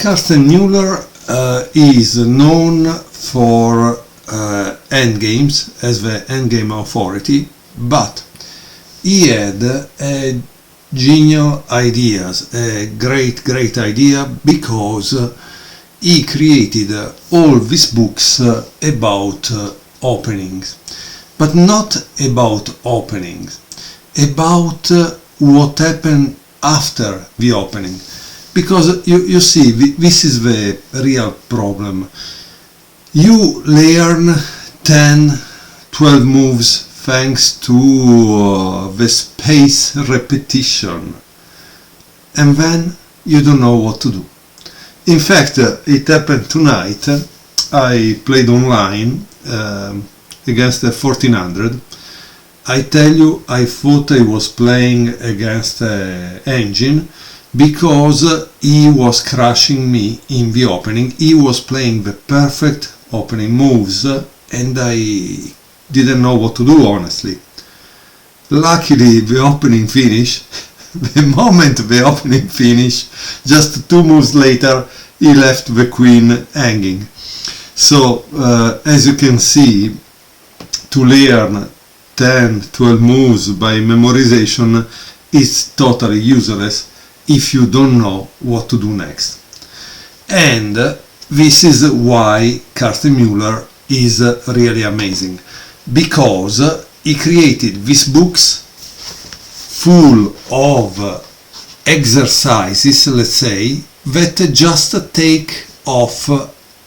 Karsten Mueller is known for endgames as the endgame authority, but he had a genial ideas, a great idea, because he created all these books about openings, but not about openings, about what happened after the opening. Because you see, this is the real problem. You learn 10, 12 moves thanks to the space repetition, and then you don't know what to do. In fact, it happened tonight. I played online against the 1400. I tell you, I thought I was playing against an engine, because he was crushing me in the opening. He was playing the perfect opening moves, and I didn't know what to do, honestly. Luckily, the opening finish, the moment the opening finish, just 2 moves later, he left the queen hanging. So, as you can see, to learn 10, 12 moves by memorization is totally useless if you don't know what to do next. And this is why Karsten Mueller is really amazing, because he created these books full of exercises, let's say, that just take off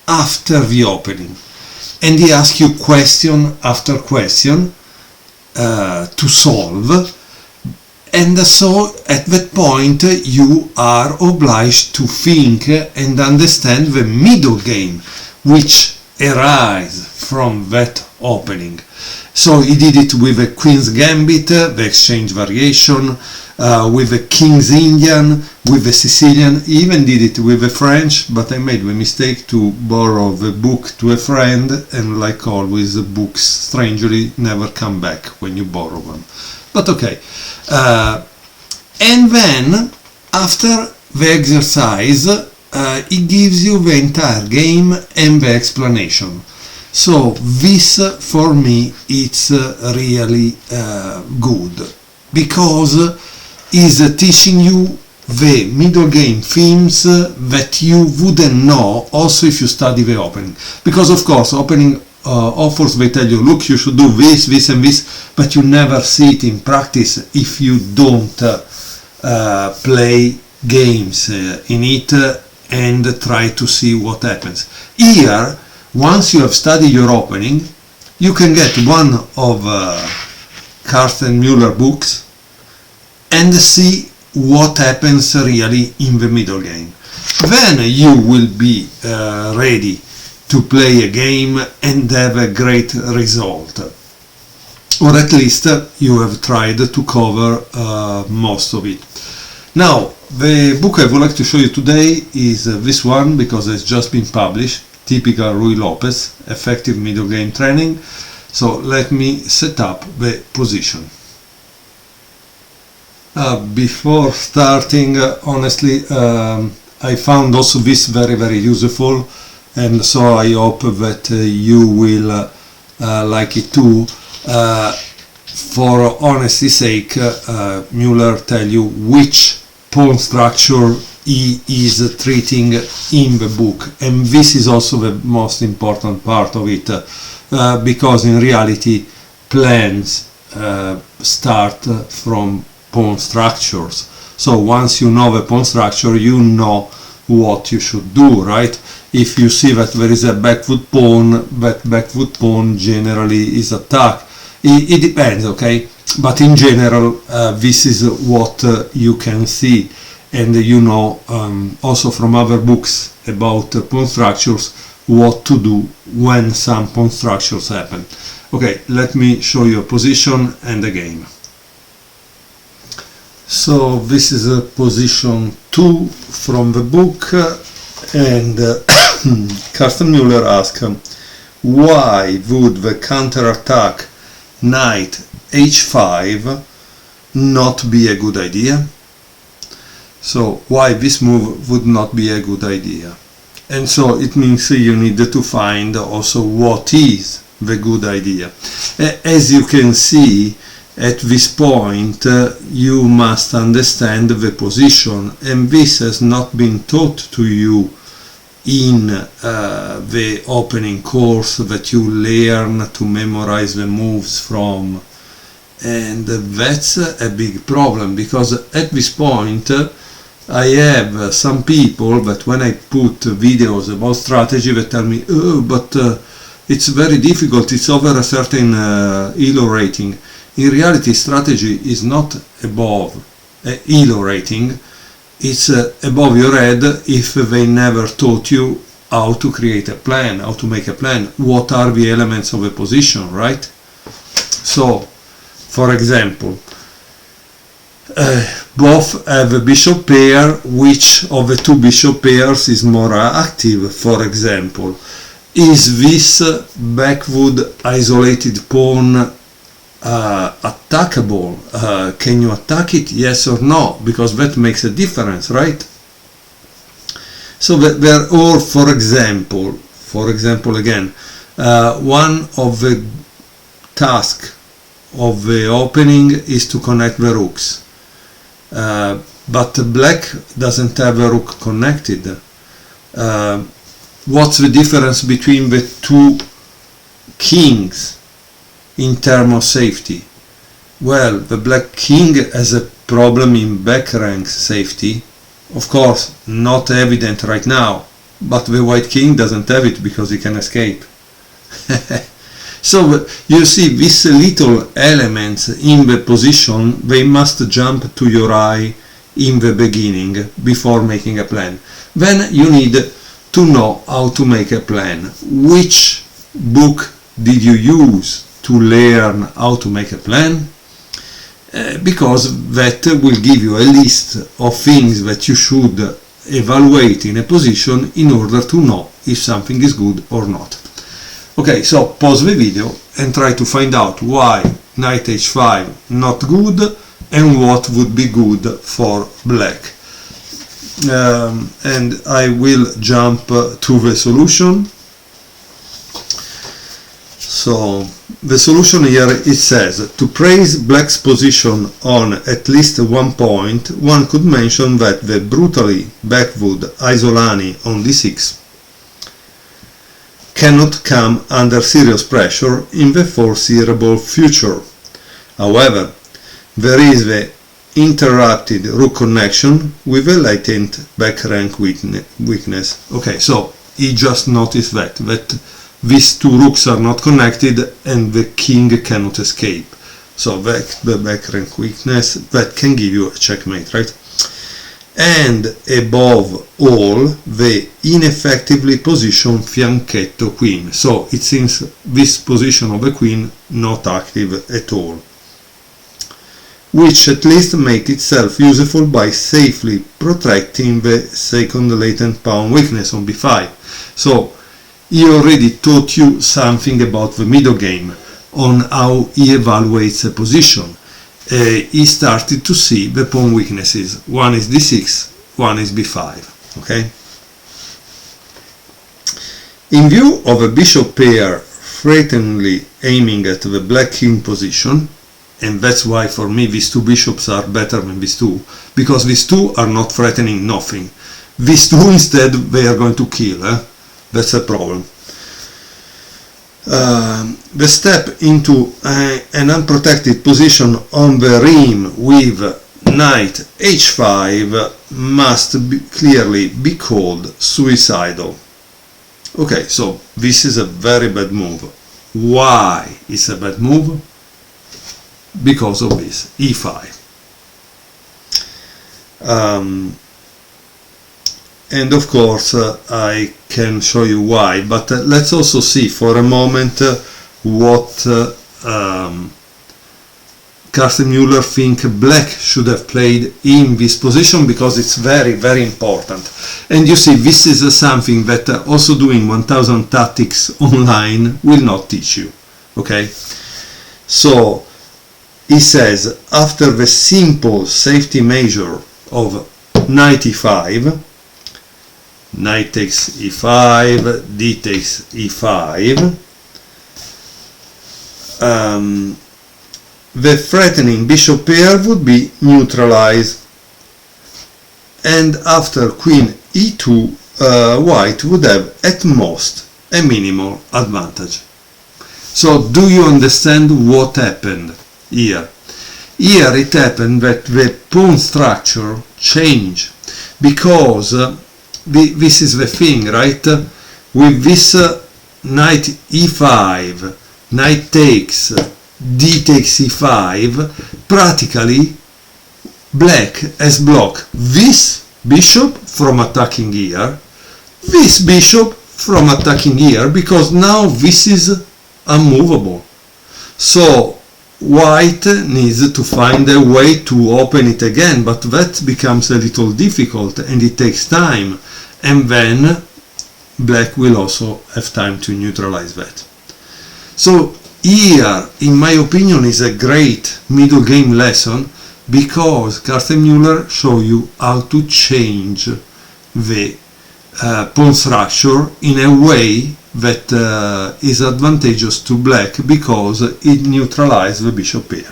after the opening, and he asks you question after question to solve. And so at that point you are obliged to think and understand the middle game which arises from that opening. So he did it with a Queen's Gambit, the exchange variation, with a King's Indian, with the Sicilian. He even did it with the French, but I made the mistake to borrow the book to a friend, and like always, the books strangely never come back when you borrow them. But okay. And then, after the exercise, it gives you the entire game and the explanation. So this, for me, it's really good, because it's teaching you the middle game themes that you wouldn't know also if you study the opening. Because of course, opening authors, they tell you, look, you should do this, this and this, but you never see it in practice if you don't play games in it and try to see what happens. Here, once you have studied your opening, you can get one of Karsten Mueller books and see what happens really in the middle game. Then you will be ready to play a game and have a great result, or at least you have tried to cover most of it. Now, the book I would like to show you today is this one, because it's just been published, typical Ruy Lopez, Effective Middle Game Training. So let me set up the position. Before starting, honestly, I found also this very useful, and so I hope that you will like it too. For honesty's sake, Mueller tell you which pawn structure he is treating in the book, and this is also the most important part of it, because in reality plans start from pawn structures. So once you know the pawn structure, you know what you should do, right? If you see that there is a back foot pawn, that back foot pawn generally is attacked. It depends, okay? But in general, this is what you can see, and you know also from other books about pawn structures what to do when some pawn structures happen. Okay, let me show you a position and a game. So this is a position 2 from the book, and Karsten Mueller asks, why would the counter-attack knight h5 not be a good idea? So why this move would not be a good idea. And so it means you need to find also what is the good idea. As you can see, at this point you must understand the position, and this has not been taught to you in the opening course that you learn to memorize the moves from. And that's a big problem, because at this point I have some people that when I put videos about strategy, they tell me, oh, but it's very difficult, it's over a certain ELO rating. In reality, strategy is not above ELO rating, it's above your head if they never taught you how to create a plan, how to make a plan, what are the elements of a position, right? So, for example, both have a bishop pair. Which of the two bishop pairs is more active, for example? Is this backward isolated pawn attackable? Can you attack it, yes or no? Because that makes a difference, right? So there, or for example again, one of the tasks of the opening is to connect the rooks, but black doesn't have a rook connected. What's the difference between the two kings in terms of safety? Well, the black king has a problem in back rank safety. Of course, not evident right now, but the white king doesn't have it because he can escape. So you see, these little elements in the position, they must jump to your eye in the beginning before making a plan. Then you need to know how to make a plan. Which book did you use to learn how to make a plan? Because that will give you a list of things that you should evaluate in a position in order to know if something is good or not. Okay, so pause the video and try to find out why knight h5 not good and what would be good for black. And I will jump to the solution. So the solution here, it says, to praise black's position on at least one point, one could mention that the brutally backward Isolani on d6 cannot come under serious pressure in the foreseeable future. However, there is the interrupted rook connection with a latent back rank weakness. Okay, so he just noticed that these two rooks are not connected and the king cannot escape. So the back rank weakness that can give you a checkmate, right? And above all, the ineffectively positioned fianchetto queen. So it seems this position of the queen not active at all, which at least make itself useful by safely protecting the second latent pawn weakness on b5. So he already taught you something about the middle game on how he evaluates a position. He started to see the pawn weaknesses. One is d6, one is b5. Okay. In view of a bishop pair threateningly aiming at the black king position, and that's why for me these two bishops are better than these two, because these two are not threatening nothing. These two instead they are going to kill. That's a problem. The step into an unprotected position on the rim with knight h5 must clearly be called suicidal. Okay, so this is a very bad move. Why is a bad move? Because of this, e5. And of course I can show you why, but let's also see for a moment what Karsten Mueller think black should have played in this position, because it's very, very important. And you see, this is something that also doing 1000 tactics online will not teach you. Okay, so he says, after the simple safety measure of knight e5, knight takes e5, d takes e5. The threatening bishop pair would be neutralized, and after queen e2, white would have at most a minimal advantage. So do you understand what happened here? Here it happened that the pawn structure changed, because this is the thing, right? With this knight e5, knight takes, d takes e5, practically black has blocked this bishop from attacking here, this bishop from attacking here, because now this is unmovable. So white needs to find a way to open it again, but that becomes a little difficult and it takes time, and then black will also have time to neutralize that. So here, in my opinion, is a great middle game lesson, because Karsten Mueller show you how to change the pawn structure in a way that is advantageous to black, because it neutralizes the bishop pair.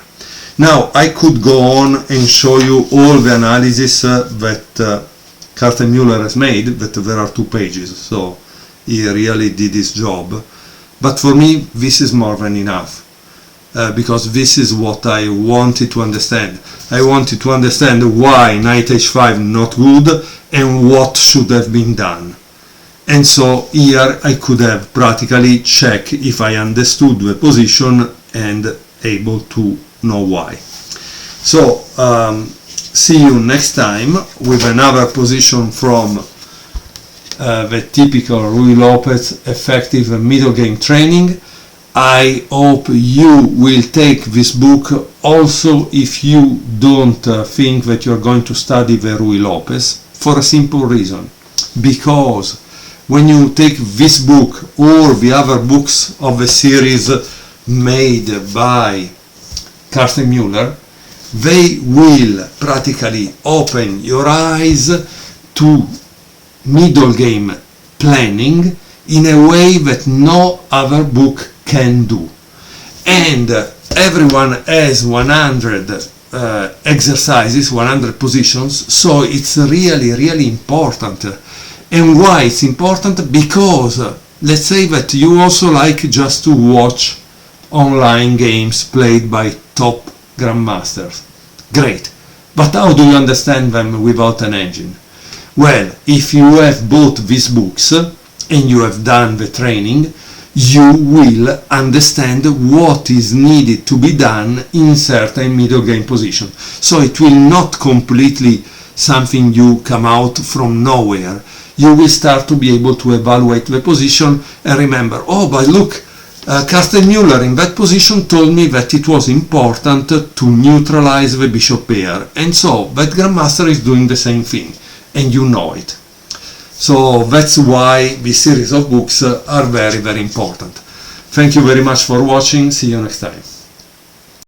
Now I could go on and show you all the analysis that Karsten Mueller has made, that there are 2 pages, so he really did his job. But for me this is more than enough, because this is what I wanted to understand. I wanted to understand why knight h5 not good and what should have been done. And so here I could have practically checked if I understood the position and able to know why. So see you next time with another position from the typical Ruy Lopez effective middle game training. I hope you will take this book also if you don't think that you're going to study the Ruy Lopez, for a simple reason, because when you take this book or the other books of the series made by Karsten Mueller, they will practically open your eyes to middle game planning in a way that no other book can do. And everyone has 100 exercises, 100 positions, so it's really important. And why it's important? Because let's say that you also like just to watch online games played by top grandmasters. Great, but how do you understand them without an engine? Well, if you have bought these books and you have done the training, you will understand what is needed to be done in certain middle game position. So it will not completely something you come out from nowhere. You will start to be able to evaluate the position and remember, oh, but look, Karsten Mueller in that position told me that it was important to neutralize the bishop pair, and so that Grandmaster is doing the same thing, and you know it. So that's why this series of books are very important. Thank you very much for watching. See you next time.